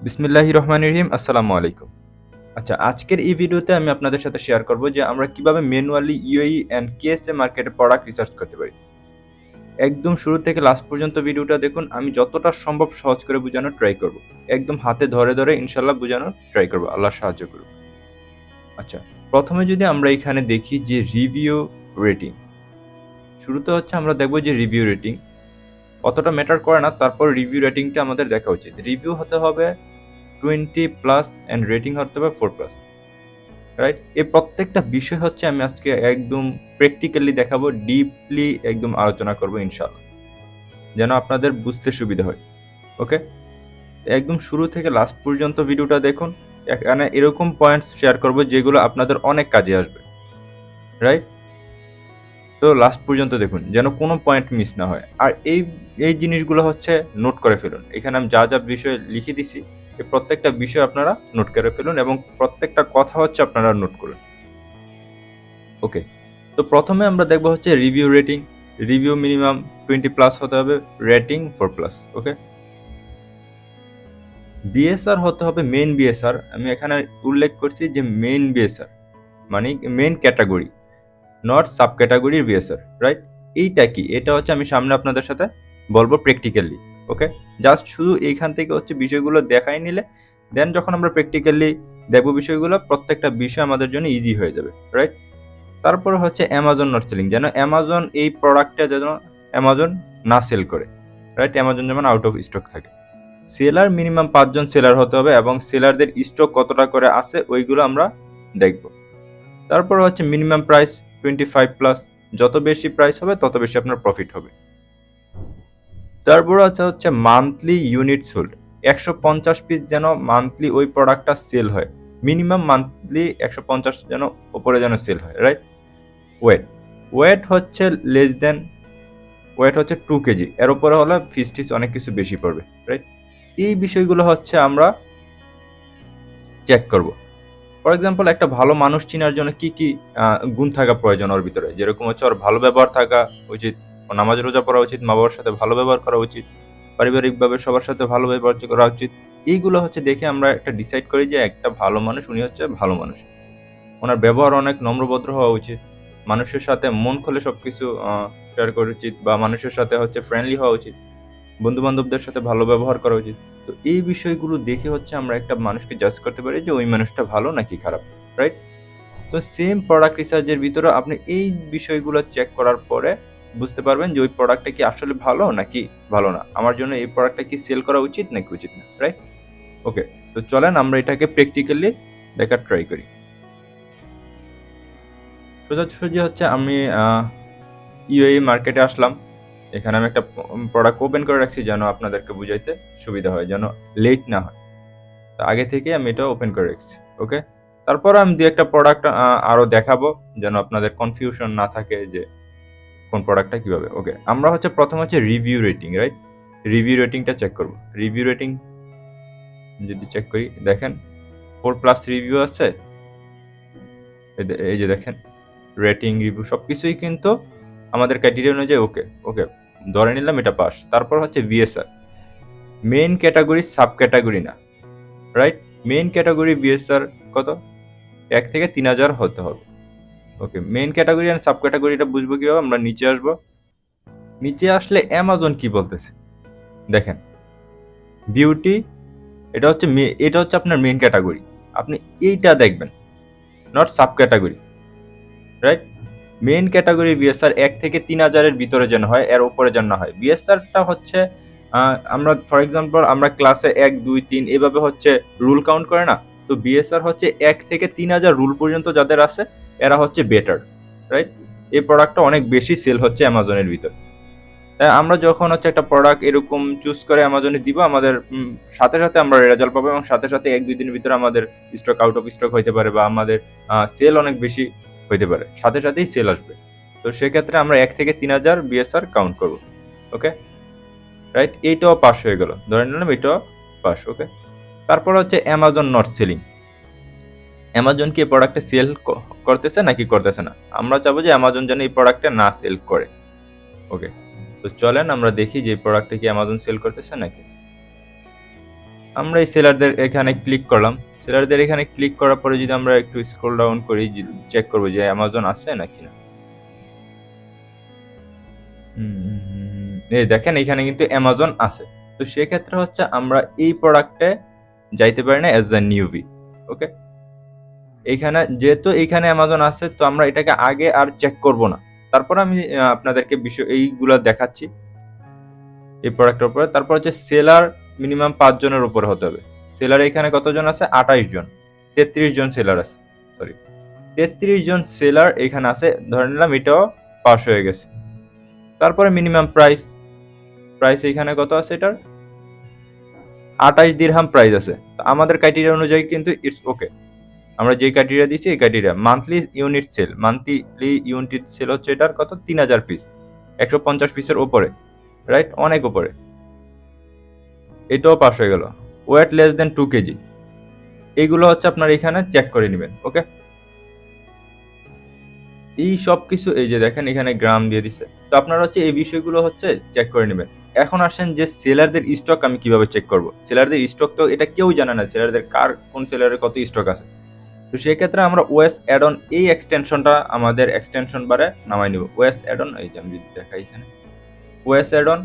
বিসমিল্লাহির রহমানির রহিম। আসসালামু আলাইকুম। আচ্ছা, আজকের এই ভিডিওতে আমি আপনাদের সাথে শেয়ার করব যে আমরা কিভাবে ম্যানুয়ালি ইউএই অ্যান্ড কেএসএ মার্কেটে প্রোডাক্ট রিসার্চ করতে পারি। একদম শুরু থেকে লাস্ট পর্যন্ত ভিডিওটা দেখুন। আমি যতটা সম্ভব সহজ করে বোঝানোর ট্রাই করব। একদম হাতে ধরে, ধরে ইনশাআল্লাহ বোঝানোর ট্রাই করব। আল্লাহ সাহায্য করুক। আচ্ছা, প্রথমে যদি আমরা এখানে দেখি যে রিভিউ রেটিং। শুরুতে হচ্ছে আমরা দেখব যে রিভিউ রেটিং অতটা ম্যাটার করে না, তারপর রিভিউ রেটিংটা আমাদের দেখা উচিত। রিভিউ হতে হবে 20 প্লাস অ্যান্ড রেটিং হতে হবে 4 প্লাস। রাইট? এই প্রত্যেকটা বিষয় হচ্ছে আমি আজকে একদম প্র্যাকটিক্যালি দেখাবো, ডিপলি একদম আলোচনা করব ইনশাআল্লাহ। যেন আপনাদের বুঝতে সুবিধা হয়। ওকে? একদম শুরু থেকে লাস্ট পর্যন্ত ভিডিওটা দেখুন। এখানে এরকম পয়েন্টস শেয়ার করব যেগুলো আপনাদের অনেক কাজে আসবে। রাইট? তো লাস্ট পর্যন্ত দেখুন যেন কোনো পয়েন্ট মিস না হয়। আর এই জিনিসগুলো হচ্ছে নোট করে ফেলুন। এখানে আমি যা বিষয় লিখে দিছি, এই প্রত্যেকটা বিষয় আপনারা নোট করে ফেলুন এবং প্রত্যেকটা কথা হচ্ছে আপনারা নোট করুন। ওকে, তো প্রথমে আমরা দেখব হচ্ছে review rating. Review minimum 20 plus হতে হবে, রেটিং 4 প্লাস। ওকে, বিএসআর হতে হবে মেইন বিএসআর। আমি এখানে উল্লেখ করছি যে মেইন বিএসআর মানে মেইন ক্যাটাগরি, নট সাব ক্যাটাগরির বিএসআর। রাইট? এইটা কি? এটা হচ্ছে আমি সামনে আপনাদের সাথে বলবো প্র্যাকটিক্যালি। ওকে, জাস্ট শুধু এইখান থেকে হচ্ছে বিষয়গুলো দেখাই নিলে দেন যখন আমরা প্র্যাকটিক্যালি দেখবো বিষয়গুলো, প্রত্যেকটা বিষয় আমাদের জন্য ইজি হয়ে যাবে। রাইট? তারপরে হচ্ছে অ্যামাজন নট সেলিং, যেন অ্যামাজন এই প্রোডাক্টটা যেন অ্যামাজন না সেল করে। রাইট? অ্যামাজন যেমন আউট অফ স্টক থাকে। সেলার মিনিমাম 5 জন সেলার হতে হবে এবং সেলারদের স্টক কতটা করে আছে ওইগুলো আমরা দেখব। তারপর হচ্ছে মিনিমাম প্রাইস 25 প্লাস, যত বেশি প্রাইস হবে তত বেশি আপনার প্রফিট হবে। তারপর হচ্ছে মান্থলি ইউনিট সোল্ড, 150 পিস যেন মান্থলি ওই প্রোডাক্টটা সেল হয়। মিনিমাম মান্থলি 150 যেন উপরে যেন সেল হয়। রাইট? ওয়েট, ওয়েট হচ্ছে লেস দেন, ওয়েট হচ্ছে 2 কেজি, এর উপরে হলে ফিস অনেক কিছু বেশি পড়বে। রাইট? এই বিষয়গুলো হচ্ছে আমরা চেক করব। ফর এক্সাম্পল, একটা ভালো মানুষ চিনার জন্য কি কি গুণ থাকা প্রয়োজন ওর ভিতরে, যেরকম হচ্ছে ওর ভালো ব্যবহার থাকা উচিত, ও নামাজ রোজা পড়া উচিত, মা বাবার সাথে ভালো ব্যবহার করা উচিত, পারিবারিকভাবে সবার সাথে ভালো ব্যবহার করা উচিত। এইগুলো হচ্ছে দেখে আমরা একটা ডিসাইড করি যে একটা ভালো মানুষ, উনি হচ্ছে ভালো মানুষ। ওনার ব্যবহার অনেক নম্রভদ্র হওয়া উচিত, মানুষের সাথে মন খুলে সবকিছু শেয়ার করা উচিত, বা মানুষের সাথে হচ্ছে ফ্রেন্ডলি হওয়া উচিত, বন্ধু বান্ধবদের সাথে ভালো ব্যবহার করা উচিত। তো এই বিষয়গুলো দেখে হচ্ছে আমরা একটা মানুষকে জাজ করতে পারি যে ওই মানুষটা ভালো নাকি খারাপ। রাইট? তো সেম প্রোডাক্ট রিসার্চের ভিতরে আপনি এই বিষয়গুলো চেক করার পরে বুঝতে পারবেন যে ওই প্রোডাক্টটা কি আসলে ভালো নাকি ভালো না, আমার জন্য এই প্রোডাক্টটা কি সেল করা উচিত নাকি উচিত না। রাইট? ওকে, তো চলেন আমরা এটাকে প্র্যাকটিক্যালি দেখার ট্রাই করি। সোজাসুজি হচ্ছে আমি ইউএই মার্কেটে আসলাম। এখানে আমি একটা প্রোডাক্ট ওপেন করে রাখছি যেন আপনাদেরকে বুঝাইতে সুবিধা হয়, যেন লেট না হয়। তো আগে থেকে আমি এটা ওপেন করে রাখছি। ওকে, তারপর আমি দু একটা প্রোডাক্ট আরো দেখাবো যেন আপনাদের কনফিউশন না থাকে যে কোন প্রোডাক্টটা কিভাবে। ওকে, আমরা হচ্ছে প্রথম হচ্ছে রিভিউ রেটিং। রাইট? রিভিউ রেটিংটা চেক করব। রিভিউ রেটিং যদি চেক করি, দেখেন 4 প্লাস রিভিউ আছে। এই যে দেখেন রেটিং, রিভিউ সবকিছুই কিন্তু আমাদের ক্রাইটেরিয়া অনুযায়ী ওকে। ওকে, ধরে নিলাম এটা পাস। তারপর হচ্ছে BSR, main category sub category না। রাইট? মেইন ক্যাটাগরি বিএসআর কত? 1 থেকে 3000 হতে হবে। ওকে, মেইন ক্যাটাগরি আর সাব ক্যাটাগরিটা বুঝবো কিভাবে? আমরা নিচে আসবো। নিচে আসলে অ্যামাজন কি বলতেছে দেখেন। বিউটি, এটা হচ্ছে আপনার মেইন ক্যাটাগরি, আপনি এইটা দেখবেন, not sub category. Right? Main category BSR 1 থেকে 3000 এর ভিতরে যেন হয়, এর উপরে যেন না হয়। বিএসআরটা হচ্ছে আমরা ফর এক্সাম্পল আমরা ক্লাসে 1 2 3 এভাবে হচ্ছে রুল কাউন্ট করে না, তো বিএসআর হচ্ছে 1 থেকে 3000 রুল পর্যন্ত যাদের আছে এরা হচ্ছে বেটার। রাইট? এই প্রোডাক্টটা অনেক বেশি সেল হচ্ছে অ্যামাজনের ভিতর। আমরা যখন হচ্ছে একটা প্রোডাক্ট এরকম চুজ করে অ্যামাজনে দিব, আমাদের সাথে সাথে আমরা রেজাল্ট পাবো এবং সাথে সাথে 1 2 দিনের ভিতরে আমাদের স্টক আউট অফ স্টক হইতে পারে, বা আমাদের সেল অনেক বেশি হইতে পারে, সাথে সাথেই সেল আসবে। তো সেক্ষেত্রে আমরা 1 থেকে 3000 বিএসআর কাউন্ট করব। ওকে, রাইট? এইটাও পাস হয়ে গেল, ধরে নিলাম এটাও পাস। ওকে, তারপর হচ্ছে অ্যামাজন নট সেলিং। অ্যামাজন কি এই প্রোডাক্টে সেল করতেছে নাকি করতেছে না? আমরা চাবো যে অ্যামাজন যেন এই প্রোডাক্টটা না সেল করে। ওকে, তো চলেন আমরা দেখি যে এই প্রোডাক্টটা কি অ্যামাজন সেল করতেছে নাকি। আমরা এই সেলারদের এখানে ক্লিক করলাম। সেলারদের এখানে ক্লিক করার পরে যদি আমরা একটু স্ক্রল ডাউন করি, চেক করবো যে অ্যামাজন আছে নাকি না। এই দেখেন এখানে কিন্তু অ্যামাজন আছে। তো সেক্ষেত্রে হচ্ছে আমরা এই প্রোডাক্টে যাইতে পারি না অ্যাজ আ নিউবি। ওকে, এখানে যেহেতু এখানে অ্যামাজন আছে, তো আমরা এটাকে আগে আর চেক করব না। তারপর আমি আপনাদেরকে বিষয় এইগুলো দেখাচ্ছি এই প্রোডাক্টের উপরে। তারপর হচ্ছে সেলার মিনিমাম 5 জনের উপরে হতে হবে। সেলার এখানে কতজন আছে? 28 জন, 33 জন সেলার আছে, সরি 33 জন সেলার এখানে আছে। ধরে নিলাম এটাও পাস হয়ে গেছে। তারপরে মিনিমাম প্রাইস, প্রাইস এখানে কত আছে? এটার 28 দিরহাম প্রাইস আছে। তো আমাদের ক্রাইটেরিয়া অনুযায়ী কিন্তু ইটস ওকে। আমরা যে ক্রাইটেরিয়া দিচ্ছি এই ক্রাইটেরিয়া। মান্থলি ইউনিট সেল হচ্ছে এটার কত? 3000 পিস, 150 পিসের উপরে, রাইট? অনেক উপরে। এটাও পাস হয়ে গেল। ওয়েট লেস দেন 2 কেজি, এইগুলো হচ্ছে আপনার এখানে চেক করে নেবেন। ওকে, এই সব কিছু এই যে দেখেন এখানে গ্রাম দিয়ে দিছে। তো আপনারা হচ্ছে এই বিষয়গুলো হচ্ছে চেক করে নেবেন। এখন আসেন যে সেলারদের স্টক আমি কিভাবে চেক করব। সেলারদের স্টক তো এটা কেউ জানে না, সেলারদের কার কোন সেলারের কত স্টক আছে। তো সেক্ষেত্রে আমরা ওএস অ্যাড অন এই এক্সটেনশনটা আমাদের এক্সটেনশন বারে নামাই নিব। ওএস অ্যাড অন, এই যে আমি যদি দেখাই এখানে ওএস অ্যাড অন,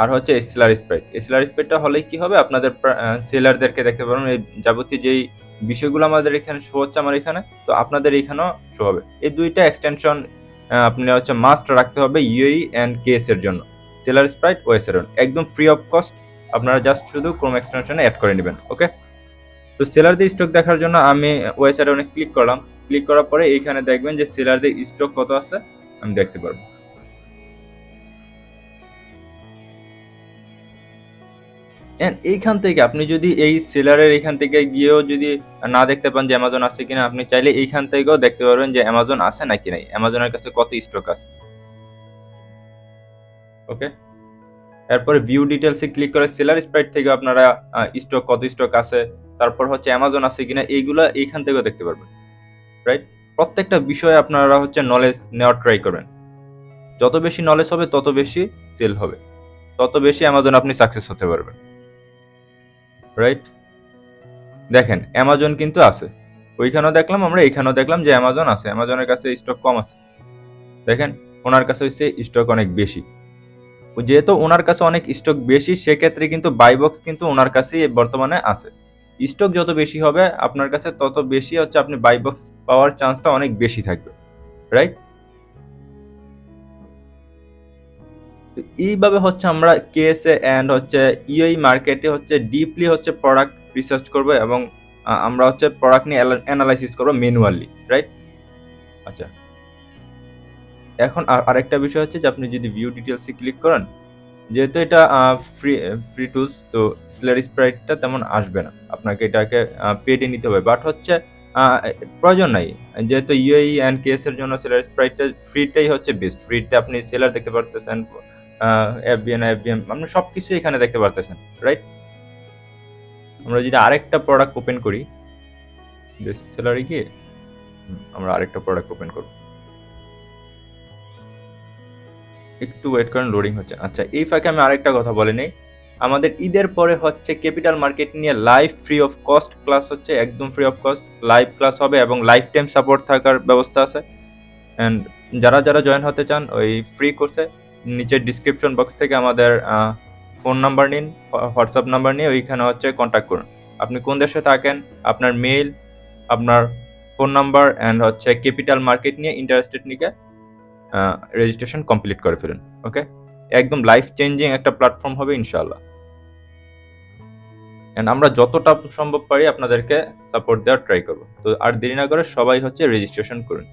আর হচ্ছে সেলার স্প্রেড। সেলার স্প্রেডটা হলে কি হবে, আপনাদের সেলারদেরকে দেখতে পারবেন এই যাবতীয় যেই বিষয়গুলো আমাদের এখানে শো হচ্ছে আমার এখানে, তো আপনাদের এখানেও শো হবে। এই দুইটা এক্সটেনশন আপনি হচ্ছে মাস্ট রাখতে হবে ইউই অ্যান্ড কেএস এর জন্য। Seller spread, OS add on একদম ফ্রি অফ কস্ট, আপনারা জাস্ট শুধু ক্রোম এক্সটেনশনে অ্যাড করে নেবেন। ওকে, তো সেলারদের স্টক দেখার জন্য আমি ওএস অ্যাড অনে ক্লিক করলাম। ক্লিক করার পরে এইখানে দেখবেন যে সেলারদের স্টক কত আছে আমি দেখতে পারবো। এইখান থেকে আপনি যদি এই সেলারের এখান থেকে গিয়েও যদি না দেখতে পান যে অ্যামাজন আছে কিনা, আপনি চাইলে এইখান থেকেও দেখতে পারবেন যে অ্যামাজন আছে নাকি নাই, অ্যামাজনের কাছে কত স্টক আছে। ওকে, এরপরে ভিউ ডিটেলসে ক্লিক করে সেলার স্প্রেড থেকে আপনারা স্টক কত স্টক আছে, তারপর হচ্ছে অ্যামাজন আছে কিনা, এইগুলা এইখান থেকেও দেখতে পারবেন। রাইট, প্রত্যেকটা বিষয়ে আপনারা হচ্ছে নলেজ নেওয়ার ট্রাই করবেন। যত বেশি নলেজ হবে তত বেশি সেল হবে, তত বেশি অ্যামাজন আপনি সাকসেস হতে পারবেন। রাইট, দেখেন অ্যামাজন কিন্তু আছে, ওইখানেও দেখলাম আমরা, এইখানেও দেখলাম যে অ্যামাজন আছে, অ্যামাজনের কাছে স্টক কম আছে। দেখেন ওনার কাছে হচ্ছে স্টক অনেক বেশি। যেহেতু ওনার কাছে অনেক স্টক বেশি, সেক্ষেত্রে কিন্তু বাই বক্স কিন্তু ওনার কাছেই বর্তমানে আছে। স্টক যত বেশি হবে আপনার কাছে, তত বেশি হচ্ছে আপনি বাই বক্স পাওয়ার চান্সটা অনেক বেশি থাকবে। রাইট, এইভাবে হচ্ছে আমরা কেএসএ অ্যান্ড হচ্ছে ইউই মার্কেটে হচ্ছে ডিপলি হচ্ছে প্রোডাক্ট রিসার্চ করব, এবং আমরা হচ্ছে প্রোডাক্ট নিয়ে অ্যানালাইসিস করব ম্যানুয়ালি। রাইট, আচ্ছা, এখন আরেকটা বিষয় হচ্ছে যে আপনি যদি ভিউ ডিটেলসে ক্লিক করেন, যেহেতু এটা ফ্রি টুলস, তো সেলার স্প্রেডটা তেমন আসবে না, আপনাকে এটাকে পেডে নিতে হবে। বাট হচ্ছে প্রয়োজন নাই, যেহেতু ইউএই অ্যান্ড কেএস এর জন্য সেলার স্প্রেডটা ফ্রিটাই হচ্ছে বেস্ট। ফ্রিতে আপনি সেলার দেখতে পারতেছেন, এফবিএম আপনি সব কিছু এখানে দেখতে পারতেছেন। রাইট, আমরা যদি আরেকটা প্রোডাক্ট ওপেন করি, বেস্ট সেলারে গিয়ে আমরা আরেকটা প্রোডাক্ট ওপেন করব। একটু ওয়েট করেন, লোডিং হচ্ছে। আচ্ছা, এই ফাঁকে আমি আরেকটা কথা বলে নেই, আমাদের ঈদের পরে হচ্ছে ক্যাপিটাল মার্কেট নিয়ে live free of cost class হচ্ছে, একদম free of cost live class হবে, এবং লাইফ টাইম সাপোর্ট থাকার ব্যবস্থা আছে। অ্যান্ড যারা যারা জয়েন হতে চান ওই ফ্রি কোর্সে নিচের ডিসক্রিপশন বক্স থেকে আমাদের ফোন নাম্বার নিন, হোয়াটসঅ্যাপ নাম্বার নিয়ে ওইখানে হচ্ছে কন্ট্যাক্ট করুন। আপনি কোন দেশে থাকেন, আপনার মেইল, আপনার ফোন নাম্বার অ্যান্ড হচ্ছে ক্যাপিটাল মার্কেট নিয়ে ইন্টারেস্টেড নিয়ে রেজিস্ট্রেশন কমপ্লিট করে ফেলুন। ওকে, একদম লাইফ চেঞ্জিং একটা প্ল্যাটফর্ম হবে ইনশাআল্লাহ। অ্যান্ড আমরা যতটা সম্ভব পারি আপনাদেরকে সাপোর্ট দেওয়ার ট্রাই করবো। তো আর দেরি না করে সবাই হচ্ছে রেজিস্ট্রেশন করুন।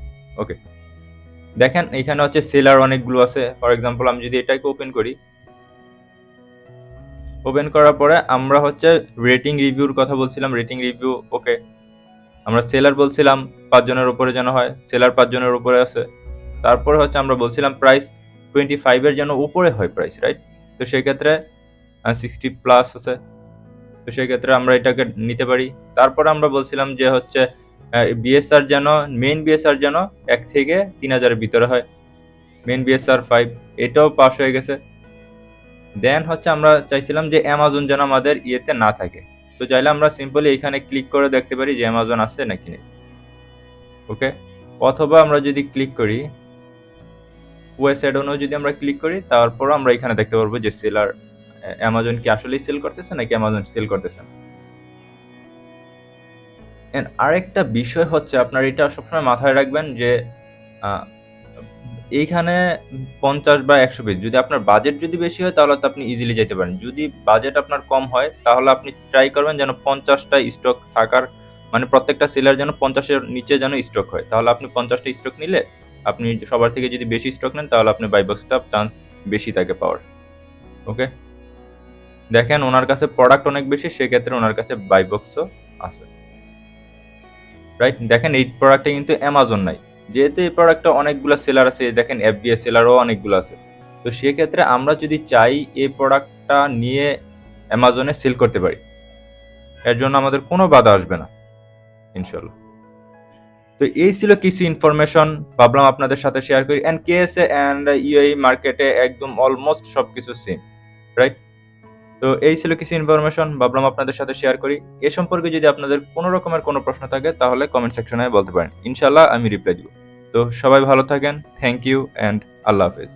ওকে, দেখেন এখানে হচ্ছে সেলার অনেকগুলো আছে। ফর এক্সাম্পল আমি যদি এটাকে ওপেন করি, ওপেন করার পরে আমরা হচ্ছে রেটিং রিভিউর কথা বলছিলাম, রেটিং রিভিউ ওকে। আমরা সেলার বলছিলাম 5 জনের উপরে যেন হয়, সেলার 5 জনের উপরে আছে। তারপরে হচ্ছে আমরা বলছিলাম প্রাইস 25 এর যেন উপরে হয় প্রাইস। রাইট, তো সেক্ষেত্রে 60 প্লাস আছে, তো সেক্ষেত্রে আমরা এটাকে নিতে পারি। তারপরে আমরা বলছিলাম যে হচ্ছে বিএসআর যেন, মেইন বিএসআর যেন 1 থেকে 3000 এর ভিতরে হয়, মেইন বিএসআর 5, এটাও পাস হয়ে গেছে। দেন হচ্ছে আমরা চাইছিলাম যে অ্যামাজন যেন আমাদের ইয়েতে না থাকে, তো চাইলে আমরা সিম্পলি এখানে ক্লিক করে দেখতে পারি যে অ্যামাজন আছে নাকি নেই। ওকে, অথবা আমরা যদি ক্লিক করি ওএস অ্যাড অনেও যদি আমরা ক্লিক করি, তারপরও আমরা এখানে দেখতে পারবো যে সেলার অ্যামাজন কি আসলেই সেল করতেছে নাকি অ্যামাজন সেল করতেছে না। আরেকটা বিষয় হচ্ছে আপনার এটা সবসময় মাথায় রাখবেন যে এইখানে 50 বা 100 পিস, যদি আপনার বাজেট যদি বেশি হয় তাহলে তো আপনি ইজিলি যেতে পারেন। যদি বাজেট আপনার কম হয় তাহলে আপনি ট্রাই করবেন যেন 50টা স্টক থাকার, মানে প্রত্যেকটা সেলার যেন 50-এর নিচে যেন স্টক হয়। তাহলে আপনি 50টা স্টক নিলে আপনি সবার থেকে যদি বেশি স্টক নেন তাহলে আপনি বাই বক্সটা চান্স বেশি থাকে পাওয়ার। ওকে, দেখেন ওনার কাছে প্রোডাক্ট অনেক বেশি, সেক্ষেত্রে ওনার কাছে বাই বক্সও আছে, রাইট। দেখেন এই প্রোডাক্টটা কিন্তু অ্যামাজন নাই, যেহেতু এই প্রোডাক্টটা অনেকগুলো সেলার আছে, দেখেন FBA সেলারও অনেকগুলো আছে। তো সেক্ষেত্রে আমরা যদি চাই এই প্রোডাক্টটা নিয়ে অ্যামাজনে সেল করতে পারি, এর জন্য আমাদের কোনো বাধা আসবে না ইনশাল্লাহ। তো এই ছিল কিছু ইনফরমেশন, ভাবলাম আপনাদের সাথে শেয়ার করি। অ্যান্ড KSA অ্যান্ড UAE মার্কেটে একদম অলমোস্ট সবকিছু সেম, রাইট। তো এই ছিল কিছু ইনফরমেশন, ভাবলাম আপনাদের সাথে শেয়ার করি। এ সম্পর্কে যদি আপনাদের কোনো রকমের কোনো প্রশ্ন থাকে তাহলে কমেন্ট সেকশনে বলতে পারেন, ইনশাল্লাহ আমি রিপ্লাই দিব। তো সবাই ভালো থাকেন, থ্যাংক ইউ অ্যান্ড আল্লাহ হাফেজ।